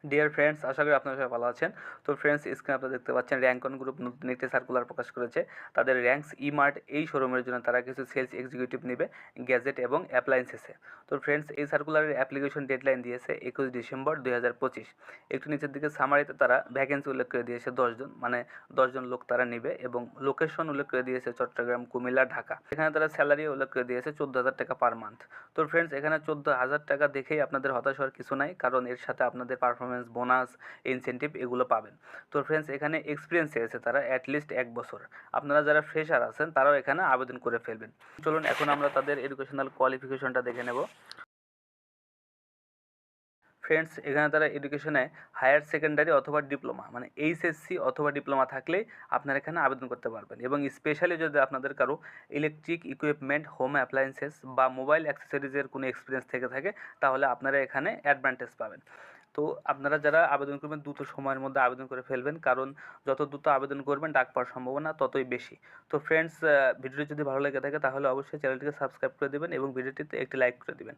Dear friends, আশা করি আপনারা সবাই ভালো আছেন। তো ফ্রেন্ডস, স্ক্রিনে আপনারা দেখতে পাচ্ছেন র্যাঙ্ক অন গ্রুপ নতুন একটি সার্কুলার প্রকাশ করেছে। তাদের র্যাঙ্কস ই-মার্ট এই শোরুমের জন্য তারা কিছু সেলস এক্সিকিউটিভ নেবে গ্যাজেট এবং অ্যাপ্লায়েন্সেসে। তো ফ্রেন্ডস, এই সার্কুলারের অ্যাপ্লিকেশন ডেডলাইন দিয়েছে 21 ডিসেম্বর 2025। একটু নিচের দিকে সামারিতে তারা ভ্যাকেন্সি উল্লেখ করে দিয়েছে 10 জন, মানে 10 জন লোক তারা নেবে, এবং লোকেশন উল্লেখ করে দিয়েছে চট্টগ্রাম, কুমিল্লা, ঢাকা। এখানে তারা স্যালারি উল্লেখ করে দিয়েছে 14,000 টাকা পার মান্থ। তো ফ্রেন্ডস, এখানে 14,000 টাকা দেখেই আপনাদের হতাশ হওয়ার কিছু নাই, কারণ এর সাথে আপনাদের পারফরমেন্স বোনাস, ইনসেন্টিভ এগুলো পাবেন। তো ফ্রেন্ডস, এখানে এক্সপিরিয়েন্স চেয়েছে তারা অ্যাটলিস্ট 1 বছর। আপনারা যারা ফ্রেশার আছেন তারাও এখানে আবেদন করে ফেলবেন। চলুন এখন আমরা তাদের এডুকেশনাল কোয়ালিফিকেশনটা দেখে নেব। ফ্রেন্ডস, এখানে তারা এডুকেশনে হায়ার সেকেন্ডারি অথবা ডিপ্লোমা, মানে এইচএসসি অথবা ডিপ্লোমা থাকলেই আপনারা এখানে আবেদন করতে পারবেন। এবং স্পেশালি যদি আপনাদের কারো ইলেকট্রিক ইকুইপমেন্ট, হোম অ্যাপ্লায়েন্সেস বা মোবাইল অ্যাক্সেসরিজের কোনো এক্সপিরিয়েন্স থেকে থাকে, তাহলে আপনারা এখানে অ্যাডভান্টেজ পাবেন। তো আপনারা যারা আবেদন করবেন দ্রুত সময়ের মধ্যে আবেদন করে ফেলবেন, কারণ যত দ্রুত আবেদন করবেন ডাক পাওয়ার সম্ভাবনা ততই বেশি। তো ফ্রেন্ডস, ভিডিওটি যদি ভালো লেগে থাকে তাহলে অবশ্যই চ্যানেলটিকে সাবস্ক্রাইব করে দেবেন এবং ভিডিওটিতে একটি লাইক করে দেবেন।